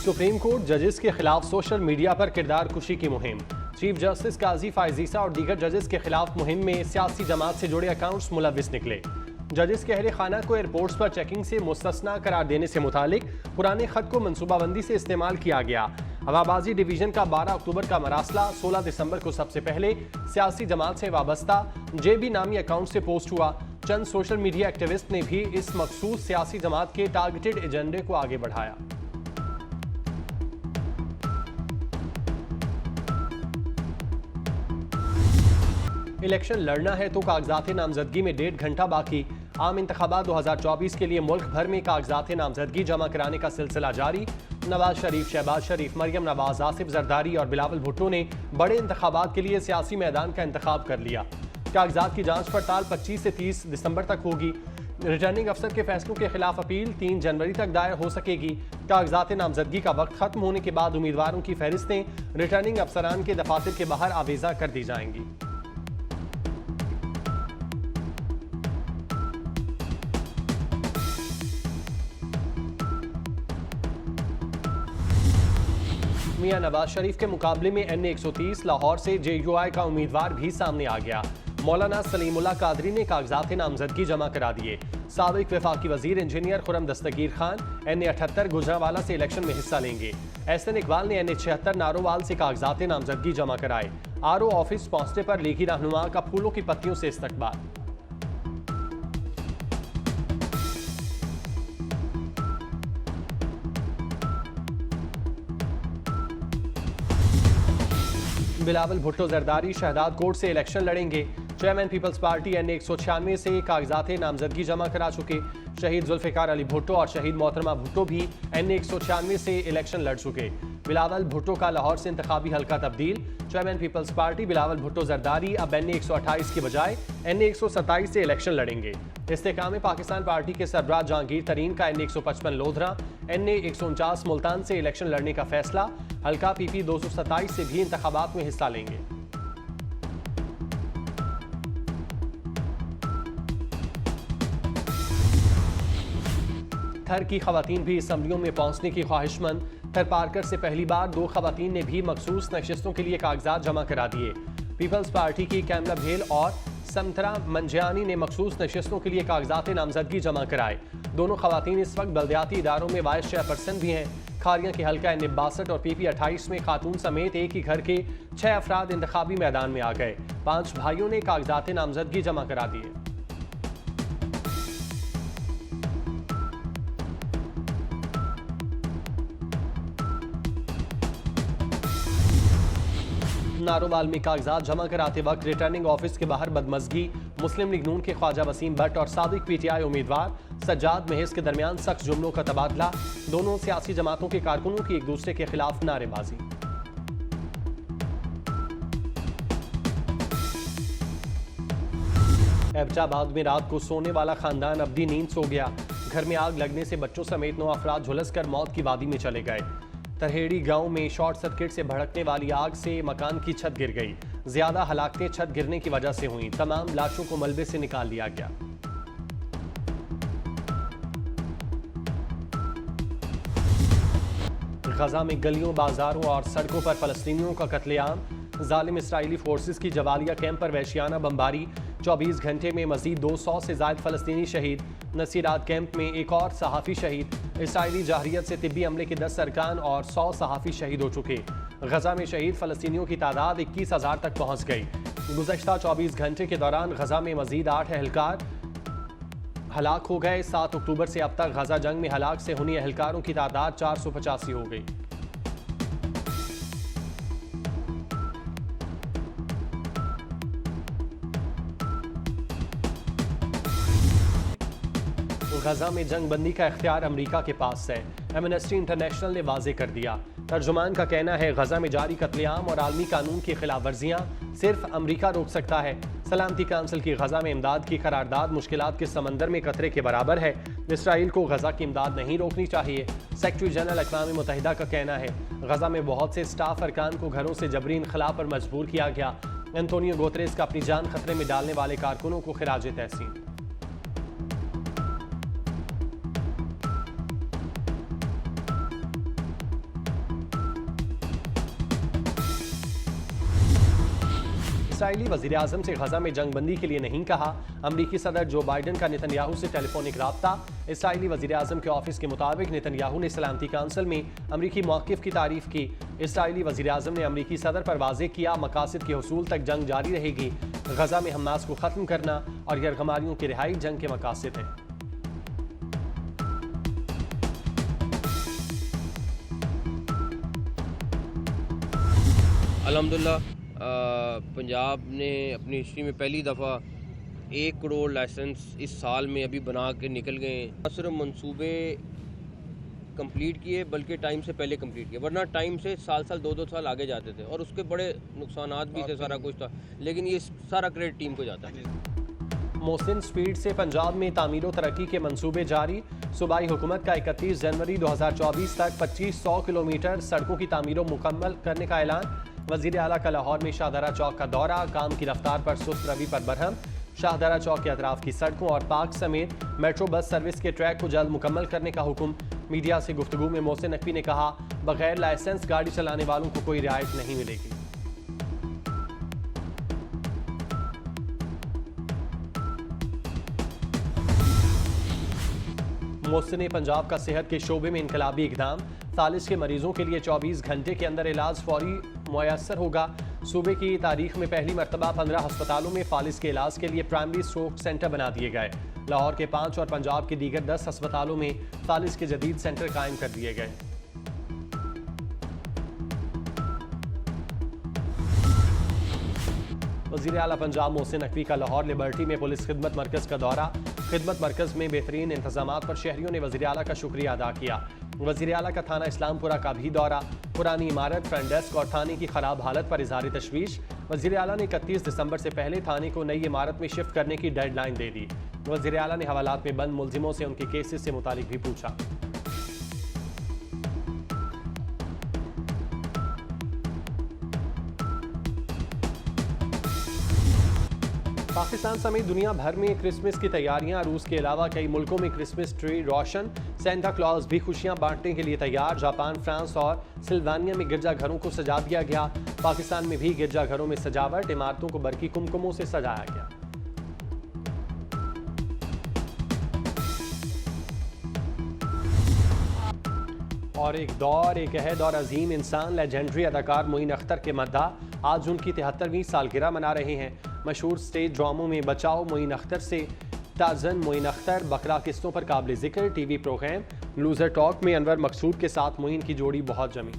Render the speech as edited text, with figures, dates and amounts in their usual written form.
Supreme court जजेस के खिलाफ सोशल मीडिया पर किरदार कुशी की मुहिम। चीफ जस्टिस काजी फायजीसा और दीगर जजेस के खिलाफ मुहिम में सियासी जमात से जुड़े अकाउंट्स मुलविस निकले। जजेस के अहले खाना को एयरपोर्ट्स पर चेकिंग से मुस्तस्ना करार देने से मुतालिक पुराने खत को मनसूबाबंदी से इस्तेमाल किया गया। हवाबाजी डिवीजन का 12 अक्टूबर का मरासला 16 दिसंबर को सबसे पहले सियासी जमात से वाबस्ता जेबी नामी अकाउंट से पोस्ट हुआ। चंद सोशल मीडिया एक्टिविस्ट ने भी इस मखसूस सियासी जमात के टारगेटेड एजेंडे को आगे बढ़ाया। इलेक्शन लड़ना है तो कागजात नामजदगी में 1.5 घंटा बाकी। आम इंतखाबात 2024 के लिए मुल्क भर में कागजात नामजदगी जमा कराने का सिलसिला जारी। नवाज शरीफ, शहबाज शरीफ, मरियम नवाज, आसिफ जरदारी और बिलावल भुट्टो ने बड़े इंतखाबात के लिए सियासी मैदान का इंतखाब कर लिया। कागजात की जांच पड़ताल 25 से 30 दिसंबर तक होगी। रिटर्निंग अफसर के फैसलों के खिलाफ अपील 3 जनवरी तक दायर हो सकेगी। कागजात नामजदगी का वक्त खत्म होने के बाद उम्मीदवारों की फहरिस्तें रिटर्निंग अफसरान के दफातर के बाहर आवेजा कर दी जाएंगी। मियां नवाज शरीफ के मुकाबले में NA-130 लाहौर से JUI का उम्मीदवार भी सामने आ गया। मौलाना सलीमुल्लाह कादरी ने कागजात नामजदगी जमा करा दिए। साबिक वफाकी वजीर इंजीनियर खुरम दस्तगीर खान NA-78 गुजरांवाला से इलेक्शन में हिस्सा लेंगे। एहसन इकबाल ने NA-76 नारोवाल से कागजात नामजदगी जमा कराए। RO ऑफिस पहुंचने पर लीगी रहनुमा का फूलों की पत्तियों से इस्तकबाल। बिलावल भुट्टो जरदारी शहदाद कोर्ट से इलेक्शन लड़ेंगे। चेयरमैन पीपल्स पार्टी NA-196 से कागजात नामजदगी जमा करा चुके। शहीद जुल्फिकार अली भुट्टो और शहीद मोहतरमा भुट्टो भी NA-196 से इलेक्शन लड़ चुके। बिलावल भुट्टो का लाहौर से इंतखाबी हल्का तब्दील। Chairman Peoples Party Bilawal Bhutto Zardari अब NA-128 के बजाय NA-127 से इलेक्शन लड़ेंगे। इस्तेकाम पाकिस्तान पार्टी के सरबराह जहांगीर तरीन का NA-155 लोधरा, NA-149 मुल्तान से इलेक्शन लड़ने का फैसला। हल्का PP 227 से भी इंतखाबात में हिस्सा लेंगे। थर की खवातीन भी असम्बलियों में पहुंचने की ख्वाहिशमंद। थर पार्कर से पहली बार 2 खवातीन ने भी मखसूस नशिस्तों के लिए कागजात जमा करा दिए। पीपल्स पार्टी की कैमला भेल और समतरा मंजियानी ने मखसूस नशिस्तों के लिए कागजात नामजदगी जमा कराए। दोनों खवातीन इस वक्त बल्दियाती इदारों में वाइस चेयरपर्सन भी हैं। खारियां की हल्का NA-62 और PP 28 में खातून समेत एक ही घर के 6 अफराद इंतखाबी मैदान में आ गए। 5 भाइयों ने कागजात नामजदगी जमा करा दिए। नारोवाल में कागजात जमा कराते वक्त रिटर्निंग ऑफिस के बाहर बदमजगी। मुस्लिम लीग नून के ख्वाजा वसीम भट्ट और साबिक PTI उम्मीदवार सज्जाद महज के दरमियान सख्त जुमलों का तबादला। दोनों सियासी जमातों के कारकुनों की एक दूसरे के खिलाफ नारेबाजी। एबटाबाद में रात को सोने वाला खानदान अब्दी नींद सो गया। घर में आग लगने से बच्चों समेत 9 अफराद झुलसकर मौत की वादी में चले गए। तरहेड़ी गांव में शॉर्ट सर्किट से भड़कने वाली आग से मकान की छत गिर गई। ज्यादा हलाकतें छत गिरने की वजह से हुई। तमाम लाशों को मलबे से निकाल लिया गया। गजा में गलियों, बाजारों और सड़कों पर फलस्तीनियों का कत्लेआम। जालिम इसराइली फोर्सेस की जवालिया कैंप पर वहशियाना बमबारी। 24 घंटे में मजीद 200 से ज्यादा फलस्तीनी शहीद। नसीरात कैंप में एक और सहाफ़ी शहीद। इसराइली जाहरियत से तिब्बी अमले के 10 अरकान और 100 सहाफ़ी शहीद हो चुके। गजा में शहीद फलस्तीनियों की तादाद 21,000 तक पहुँच गई। गुज़श्ता 24 घंटे के दौरान गजा में मजीद 8 एहलकार हलाक हो गए। 7 अक्टूबर से अब तक गजा जंग में हलाक से हुई एहलकारों की तादाद 485 हो गई। गजा में जंग बंदी का इख्तियार अमरीका के पास है। एमनेस्टी इंटरनेशनल ने वाजे कर दिया। तर्जुमान का कहना है गजा में जारी कत्लेआम और आलमी कानून की खिलाफ वर्जियाँ सिर्फ अमरीका रोक सकता है। सलामती काउंसिल की गजा में इमदाद की करारदाद मुश्किलात के समंदर में कतरे के बराबर है। इसराइल को गजा की इमदाद नहीं रोकनी चाहिए। सेक्रेटरी जनरल अक़वाम मुत्तहिदा का कहना है गजा में बहुत से स्टाफ अरकान को घरों से जबरी इनखला पर मजबूर किया गया। एंटोनियो गुतेरेस का अपनी जान खतरे में डालने वाले कारकुनों को खिराज तहसीन। इसराइली वज़ीर आज़म से गजा में जंगबंदी के लिए नहीं कहा। अमरीकी सदर जो बाइडन का नेतन्याहू से टेलीफोनिक राब्ता। इसराइली वज़ीर आज़म के ऑफिस के मुताबिक नेतन्याहू ने सलामती काउंसिल में अमरीकी मौक़िफ़ की तारीफ की। इसराइली वज़ीर आज़म ने अमरीकी सदर पर वाज़ेह किया, मकासद के हुसूल तक जंग जारी रहेगी। गजा में हमास को ख़त्म करना और गैरगमारियों की रिहाई जंग के मकासद हैं। अल्हम्दुलिल्लाह पंजाब ने अपनी हिस्ट्री में पहली दफ़ा 1 करोड़ लाइसेंस इस साल में अभी बना के निकल गए हैं। न सिर्फ मंसूबे कंप्लीट किए बल्कि टाइम से पहले कंप्लीट किए, वरना टाइम से साल 2-2 साल आगे जाते थे और उसके बड़े नुकसानात भी थे, सारा कुछ था, लेकिन ये सारा क्रेडिट टीम को जाता है। मोहसिन स्पीड से पंजाब में तामीर व तरक्की के मंसूबे जारी। सूबाई हुकूमत का 31 जनवरी 2024 तक 2500 किलोमीटर सड़कों की तामीर मुकम्मल करने का ऐलान। वज़ीर आला का लाहौर में शाहदरा चौक का दौरा। काम की रफ्तार पर सुस्त रवि पर बरहम। शाहदरा चौक के अतराफ की सड़कों और पार्क समेत मेट्रो बस सर्विस के ट्रैक को जल्द मुकम्मल करने का हुक्म। मीडिया से गुफ्तगू में मोहसिन नकवी ने कहा, बगैर लाइसेंस गाड़ी चलाने वालों को कोई रियायत नहीं मिलेगी। मोहसिन पंजाब का सेहत के शोबे में इनकलाबी इकदाम। फालिज के मरीजों के लिए 24 घंटे के अंदर इलाज फौरी मुयस्सर होगा। सूबे की तारीख में पहली मरतबा 15 अस्पतालों में फालिज के इलाज के लिए प्राइमरी स्ट्रोक सेंटर बना दिए गए। लाहौर के 5 और पंजाब के दीगर 10 अस्पतालों में फालिज के जदीद सेंटर कायम कर दिए गए। वज़ीर आला पंजाब मोहसिन नकवी का लाहौर लिबर्टी में पुलिस खिदमत मरकज़ का दौरा। खिदमत मरकज़ में बेहतरीन इंतजामात पर शहरियों ने वज़ीर आला का शुक्रिया अदा किया। वज़ीर आला का थाना इस्लामपुरा का भी दौरा। पुरानी इमारत, फ्रंट डेस्क और थाने की खराब हालत पर इज़हार तशवीश। वज़ीर आला ने 31 दिसंबर से पहले थाने को नई इमारत में शिफ्ट करने की डेडलाइन दे दी। वज़ीर आला ने हवालात में बंद मुलजिमों से उनके केसेस से मुतालिक भी पूछा। पाकिस्तान समेत दुनिया भर में क्रिसमस की तैयारियां। रूस के अलावा कई मुल्कों में क्रिसमस ट्री रोशन। सेंटा क्लॉज भी खुशियां बांटने के लिए तैयार। जापान, फ्रांस और सिल्वानिया में गिरजाघरों को सजा दिया गया। पाकिस्तान में भी गिरजाघरों में सजावट, इमारतों को बरकी कुमकुमों से सजाया गया। और एक अहद और अजीम इंसान लेजेंडरी अदाकार मोइन अख्तर के मद्दा। आज उनकी 73वीं सालगिरह मना रहे हैं। मशहूर स्टेज ड्रामों में बचाओ मोइन अख्तर से ताजन मोइन अख्तर, बकरा किस्तों पर काबिल जिक्र टीवी प्रोग्राम लूजर टॉक में अनवर मकसूद के साथ मोइन की जोड़ी बहुत जमी।